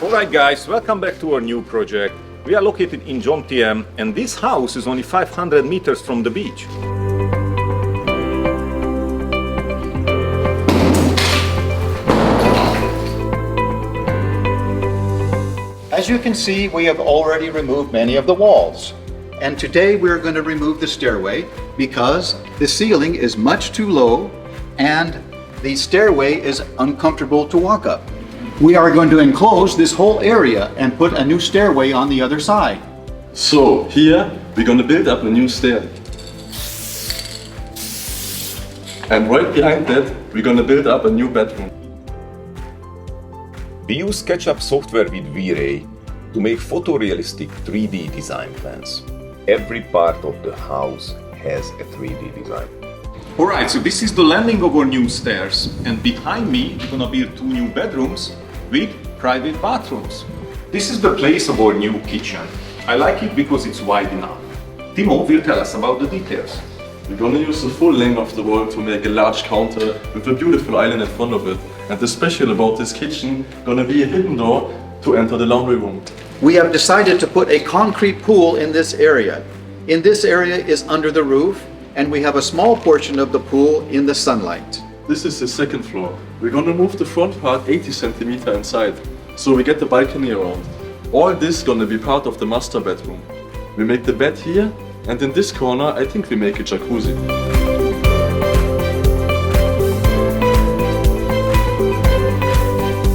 Alright guys, welcome back to our new project. We are located in JOMTIEN and this house is only 500 meters from the beach. As you can see, we have already removed many of the walls. And today we're going to remove the stairway because the ceiling is much too low and the stairway is uncomfortable to walk up. We are going to enclose this whole area and put a new stairway on the other side. So here we're going to build up a new stair. And right behind that we're going to build up a new bedroom. We use SketchUp software with V-Ray to make photorealistic 3D design plans. Every part of the house has a 3D design. Alright, so this is the landing of our new stairs, and behind me we're gonna build two new bedrooms with private bathrooms. This is the place of our new kitchen. I like it because it's wide enough. Timo will tell us about the details. We're going to use the full length of the wall to make a large counter with a beautiful island in front of it. And the special about this kitchen gonna be a hidden door to enter the laundry room. We have decided to put a concrete pool in this area. In this area is under the roof, and we have a small portion of the pool in the sunlight. This is the second floor. We're gonna move the front part 80 centimeters inside, so we get the balcony around. All this gonna be part of the master bedroom. We make the bed here, and in this corner I think we make a jacuzzi.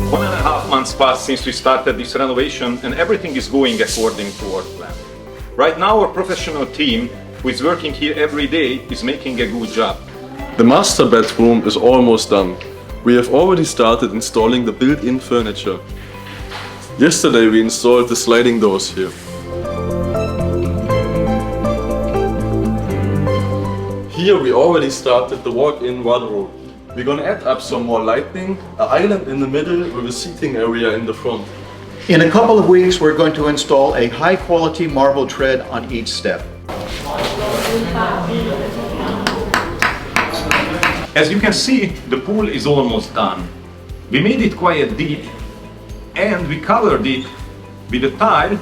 1.5 months passed since we started this renovation and everything is going according to our plan. Right now our professional team who is working here every day is making a good job. The master bedroom is almost done. We have already started installing the built-in furniture. Yesterday we installed the sliding doors here. Here we already started the walk-in wardrobe. We're gonna add up some more lighting, an island in the middle with a seating area in the front. In a couple of weeks, we're going to install a high-quality marble tread on each step. As you can see, the pool is almost done. We made it quite deep and we covered it with a tile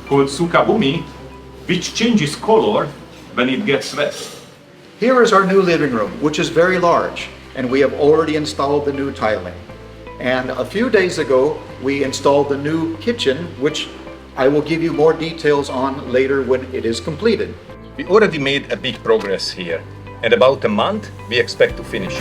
called sukabumi, which changes color when it gets wet. Here is our new living room, which is very large, and we have already installed the new tiling. And a few days ago, we installed the new kitchen, which I will give you more details on later when it is completed. We already made a big progress here. In about a month, we expect to finish.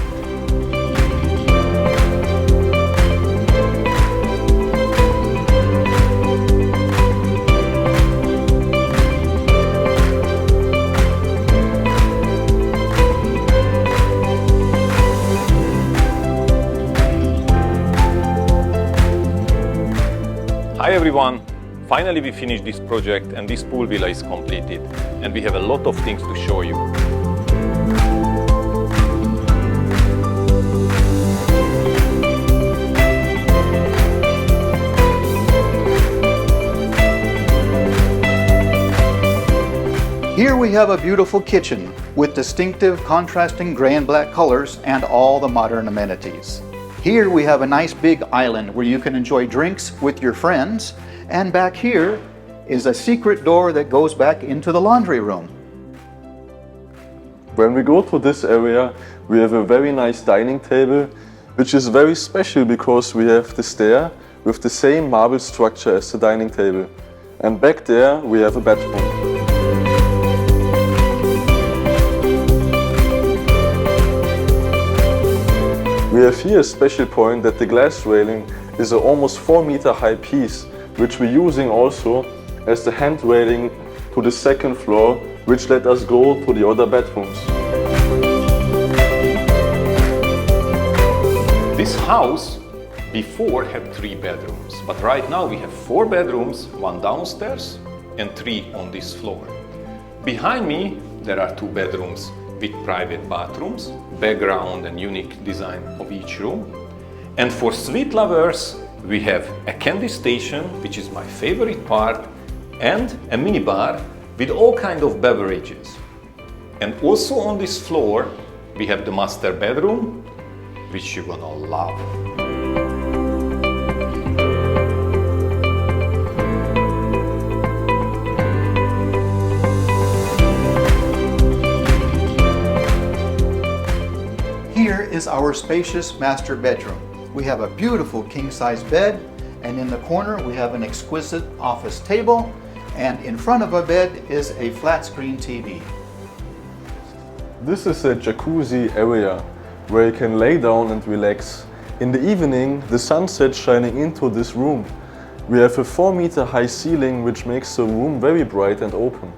Hi everyone! Finally we finished this project and this pool villa is completed and we have a lot of things to show you. Here we have a beautiful kitchen with distinctive contrasting gray and black colors and all the modern amenities. Here we have a nice big island where you can enjoy drinks with your friends, and back here is a secret door that goes back into the laundry room. When we go to this area, we have a very nice dining table, which is very special because we have the stair with the same marble structure as the dining table. And back there we have a bedroom. We have here a special point that the glass railing is an almost 4-meter high piece, which we're using also as the hand railing to the second floor, which let us go to the other bedrooms. This house before had 3 bedrooms, but right now we have 4 bedrooms, 1 downstairs and 3 on this floor. Behind me there are 2 bedrooms with private bathrooms, background and unique design of each room. And for sweet lovers, we have a candy station, which is my favorite part, and a minibar with all kinds of beverages. And also on this floor, we have the master bedroom, which you're gonna love. is our spacious master bedroom. We have a beautiful king-size bed, and in the corner we have an exquisite office table, and in front of our bed is a flat-screen TV. This is a jacuzzi area where you can lay down and relax. In the evening, the sunset shining into this room. We have a 4-meter high ceiling which makes the room very bright and open.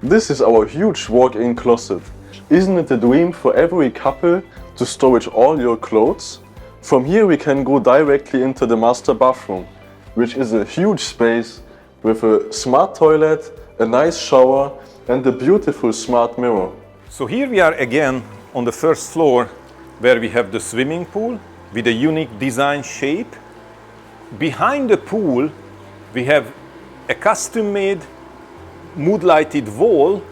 This is our huge walk-in closet. Isn't it a dream for every couple to storage all your clothes? From here we can go directly into the master bathroom, which is a huge space with a smart toilet, a nice shower and a beautiful smart mirror. So here we are again on the first floor where we have the swimming pool with a unique design shape. Behind the pool we have a custom-made mood-lighted wall,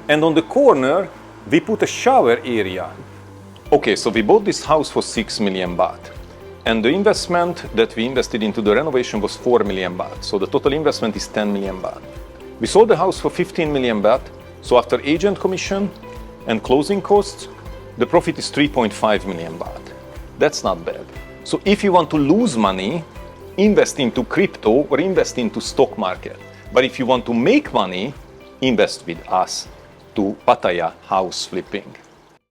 and on the corner we put a shower area. Okay, so we bought this house for 6 million baht, and the investment that we invested into the renovation was 4 million baht, so the total investment is 10 million baht. We sold the house for 15 million baht, so after agent commission and closing costs, the profit is 3.5 million baht. That's not bad. So if you want to lose money, invest into crypto or invest into stock market. But if you want to make money, invest with us to PATTAYA house flipping.